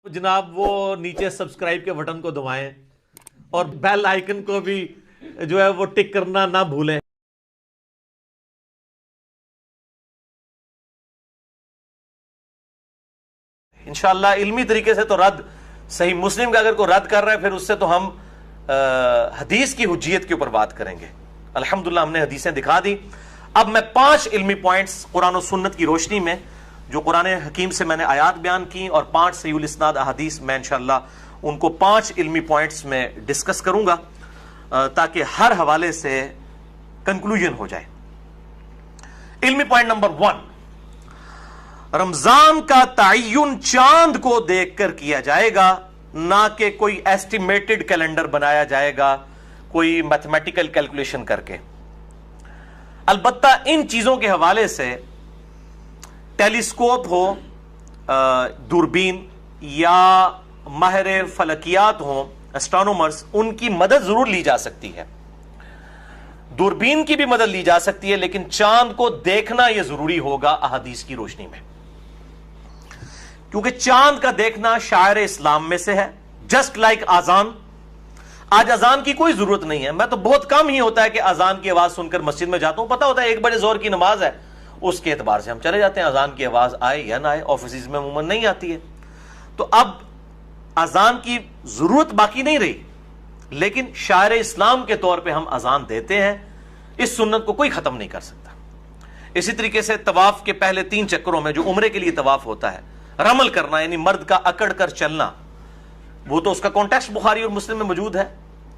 جناب وہ نیچے سبسکرائب کے بٹن کو دبائیں اور بیل آئیکن کو بھی جو ہے وہ ٹک کرنا نہ بھولیں۔ انشاءاللہ علمی طریقے سے تو رد صحیح مسلم کا اگر کوئی رد کر رہا ہے پھر اس سے تو ہم حدیث کی حجیت کے اوپر بات کریں گے۔ الحمدللہ ہم نے حدیثیں دکھا دی۔ اب میں 5 علمی پوائنٹس قرآن و سنت کی روشنی میں جو قرآن حکیم سے میں نے آیات بیان کی اور 5 صحیح الاسناد احادیث میں انشاءاللہ ان کو 5 علمی پوائنٹس میں ڈسکس کروں گا تاکہ ہر حوالے سے کنکلوژن ہو جائے۔ علمی پوائنٹ نمبر 1، رمضان کا تعین چاند کو دیکھ کر کیا جائے گا، نہ کہ کوئی ایسٹیمیٹڈ کیلنڈر بنایا جائے گا کوئی میتھمیٹیکل کیلکولیشن کر کے۔ البتہ ان چیزوں کے حوالے سے ٹیلیسکوپ ہو، دوربین یا ماہر فلکیات ہوں، اسٹرانومرز، ان کی مدد ضرور لی جا سکتی ہے، دوربین کی بھی مدد لی جا سکتی ہے، لیکن چاند کو دیکھنا یہ ضروری ہوگا احادیث کی روشنی میں، کیونکہ چاند کا دیکھنا شاعر اسلام میں سے ہے۔ جسٹ لائک اذان، آج اذان کی کوئی ضرورت نہیں ہے، میں تو بہت کم ہی ہوتا ہے کہ اذان کی آواز سن کر مسجد میں جاتا ہوں، پتہ ہوتا ہے 1 بجے ظہر کی نماز ہے، اس کے اعتبار سے ہم چلے جاتے ہیں، اذان کی آواز آئے یا نہ آئے، آفیسز میں عموماً نہیں آتی ہے، تو اب اذان کی ضرورت باقی نہیں رہی، لیکن شاعر اسلام کے طور پہ ہم اذان دیتے ہیں، اس سنت کو کوئی ختم نہیں کر سکتا۔ اسی طریقے سے طواف کے پہلے 3 چکروں میں جو عمرے کے لیے طواف ہوتا ہے، رمل کرنا یعنی مرد کا اکڑ کر چلنا، وہ تو اس کا کانٹیکسٹ بخاری اور مسلم میں موجود ہے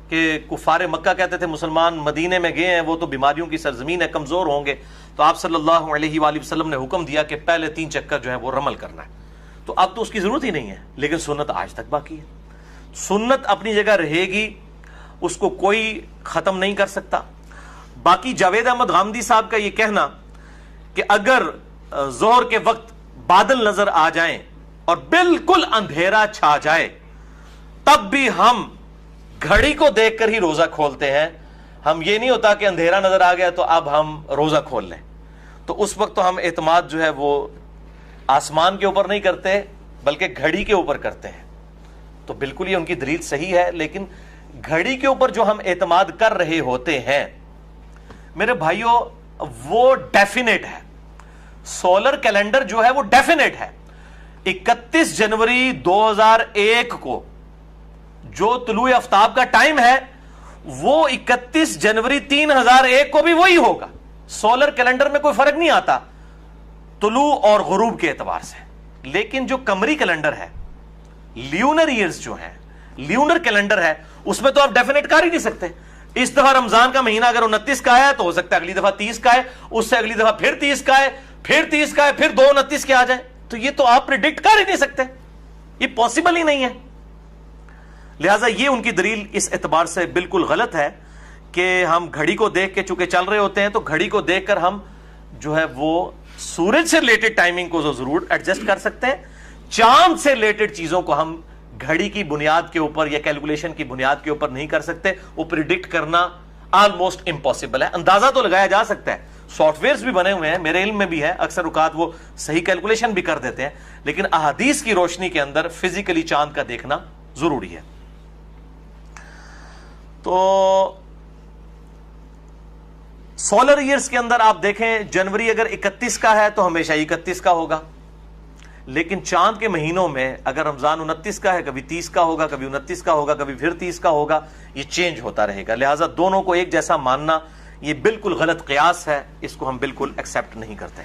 کہ کفار مکہ کہتے تھے مسلمان مدینے میں گئے ہیں، وہ تو بیماریوں کی سرزمین ہے، کمزور ہوں گے، تو آپ صلی اللہ علیہ وآلہ وسلم نے حکم دیا کہ پہلے 3 چکر جو ہے وہ رمل کرنا ہے۔ تو اب تو اس کی ضرورت ہی نہیں ہے، لیکن سنت آج تک باقی ہے، سنت اپنی جگہ رہے گی، اس کو کوئی ختم نہیں کر سکتا۔ باقی جاوید احمد غامدی صاحب کا یہ کہنا کہ اگر ظہر کے وقت بادل نظر آ جائیں اور بالکل اندھیرا چھا جائے تب بھی ہم گھڑی کو دیکھ کر ہی روزہ کھولتے ہیں، ہم یہ نہیں ہوتا کہ اندھیرا نظر آ گیا تو اب ہم روزہ کھول لیں، تو اس وقت تو ہم اعتماد جو ہے وہ آسمان کے اوپر نہیں کرتے بلکہ گھڑی کے اوپر کرتے ہیں، تو بالکل یہ ان کی دلیل صحیح ہے، لیکن گھڑی کے اوپر جو ہم اعتماد کر رہے ہوتے ہیں میرے بھائیوں وہ ڈیفینیٹ ہے، سولر کیلنڈر جو ہے وہ ڈیفینیٹ ہے۔ 31 جنوری 2001 کو جو طلوع آفتاب کا ٹائم ہے وہ 31 جنوری 3001 کو بھی وہی ہوگا، سولر کیلنڈر میں کوئی فرق نہیں آتا طلوع اور غروب کے اعتبار سے، لیکن جو قمری کیلنڈر ہے، لیونر ایئرز جو ہیں، لیونر کیلنڈر ہے، اس میں تو آپ ڈیفینیٹ کر ہی نہیں سکتے۔ اس دفعہ رمضان کا مہینہ اگر 29 کا ہے تو ہو سکتا ہے اگلی دفعہ 30 کا ہے، اس سے اگلی دفعہ پھر 30 کا ہے، پھر 30 کا ہے، پھر 2/29 کے آ جائے، تو یہ تو آپ پریڈکٹ کر ہی نہیں سکتے، یہ پاسبل ہی نہیں ہے۔ لہٰذا یہ ان کی دلیل اس اعتبار سے بالکل غلط ہے کہ ہم گھڑی کو دیکھ کے چونکہ چل رہے ہوتے ہیں تو گھڑی کو دیکھ کر ہم جو ہے وہ سورج سے ریلیٹڈ ٹائمنگ کو ضرور ایڈجسٹ کر سکتے ہیں، چاند سے ریلیٹڈ چیزوں کو ہم گھڑی کی بنیاد کے اوپر یا کیلکولیشن کی بنیاد کے اوپر نہیں کر سکتے، وہ پریڈکٹ کرنا آلموسٹ امپاسبل ہے۔ اندازہ تو لگایا جا سکتا ہے، سافٹ ویئرز بھی بنے ہوئے ہیں، میرے علم میں بھی ہے، اکثر اوقات وہ صحیح کیلکولیشن بھی کر دیتے ہیں، لیکن احادیث کی روشنی کے اندر فزیکلی چاند کا دیکھنا ضروری ہے۔ تو سولر ایئرز کے اندر آپ دیکھیں جنوری اگر 31 کا ہے تو ہمیشہ 31 کا ہوگا، لیکن چاند کے مہینوں میں اگر رمضان 29 کا ہے کبھی 30 کا ہوگا، کبھی 29 کا ہوگا، کبھی پھر 30 کا ہوگا، یہ چینج ہوتا رہے گا، لہٰذا دونوں کو ایک جیسا ماننا یہ بالکل غلط قیاس ہے، اس کو ہم بالکل ایکسیپٹ نہیں کرتے۔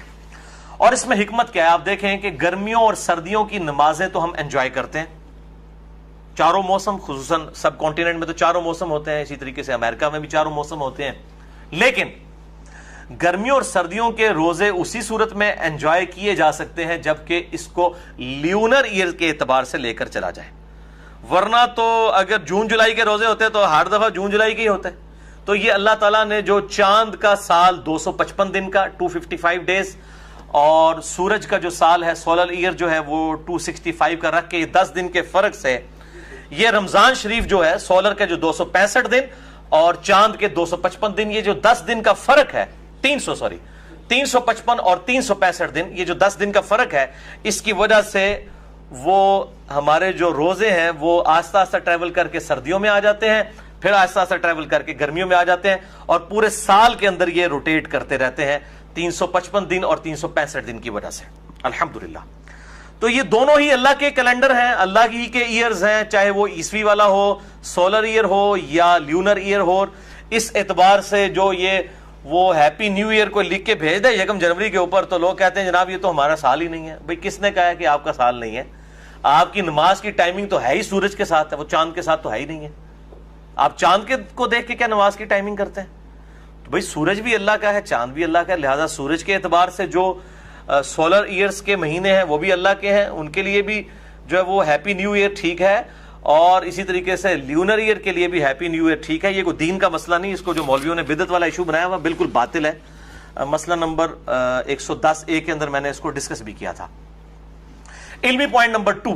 اور اس میں حکمت کیا ہے؟ آپ دیکھیں کہ گرمیوں اور سردیوں کی نمازیں تو ہم انجوائے کرتے ہیں، چاروں موسم، خصوصاً سب کانٹیننٹ میں تو چاروں موسم ہوتے ہیں، اسی طریقے سے امریکہ میں بھی چاروں موسم ہوتے ہیں، لیکن گرمیوں اور سردیوں کے روزے اسی صورت میں انجوائے کیے جا سکتے ہیں جبکہ اس کو لیونر ایئر کے اعتبار سے لے کر چلا جائے، ورنہ تو اگر جون جولائی کے روزے ہوتے تو ہر دفعہ جون جولائی کے ہی ہوتے۔ تو یہ اللہ تعالیٰ نے جو چاند کا سال 255 دن کا 255 ڈیز اور سورج کا جو سال ہے سولر ایئر جو ہے وہ 265 کا رکھ کے 10 دن کے فرق سے یہ رمضان شریف جو ہے سولر کے جو 265 دن اور چاند کے 255 دن، یہ جو 10 دن کا فرق ہے 355 اور 365 دن، یہ جو 10 دن کا فرق ہے، اس کی وجہ سے وہ ہمارے جو روزے ہیں وہ آہستہ آہستہ ٹریول کر کے سردیوں میں آ جاتے ہیں، پھر آہستہ آہستہ ٹریول کر کے گرمیوں میں آ جاتے ہیں، اور پورے سال کے اندر یہ روٹیٹ کرتے رہتے ہیں 355 دن اور 365 دن کی وجہ سے، الحمدللہ۔ تو یہ دونوں ہی اللہ کے کیلنڈر ہیں، اللہ ہی کے ایئرز ہیں، چاہے وہ عیسوی والا ہو، سولر ایئر ہو یا لیونر ایئر ہو۔ اس اعتبار سے جو یہ وہ ہیپی نیو ایئر کو لکھ کے بھیج دے 1 جنوری کے اوپر، تو لوگ کہتے ہیں جناب یہ تو ہمارا سال ہی نہیں ہے۔ بھئی کس نے کہا ہے کہ آپ کا سال نہیں ہے؟ آپ کی نماز کی ٹائمنگ تو ہے ہی سورج کے ساتھ ہے، وہ چاند کے ساتھ تو ہے ہی نہیں ہے۔ آپ چاند کو دیکھ کے کیا نماز کی ٹائمنگ کرتے ہیں؟ تو بھئی سورج بھی اللہ کا ہے، چاند بھی اللہ کا ہے، لہذا سورج کے اعتبار سے جو سولر ایئرز کے مہینے ہیں وہ بھی اللہ کے ہیں، ان کے لیے بھی جو ہے وہ ہیپی نیو ایئر ٹھیک ہے، اور اسی طریقے سے لیونر ایئر کے لیے بھی ہیپی نیو ایئر ٹھیک ہے۔ یہ کوئی دین کا مسئلہ نہیں، اس کو جو مولویوں نے بدعت والا ایشو بنایا ہوا بالکل باطل ہے۔ مسئلہ نمبر 110A کے اندر میں نے اس کو ڈسکس بھی کیا تھا۔ علمی پوائنٹ نمبر 2،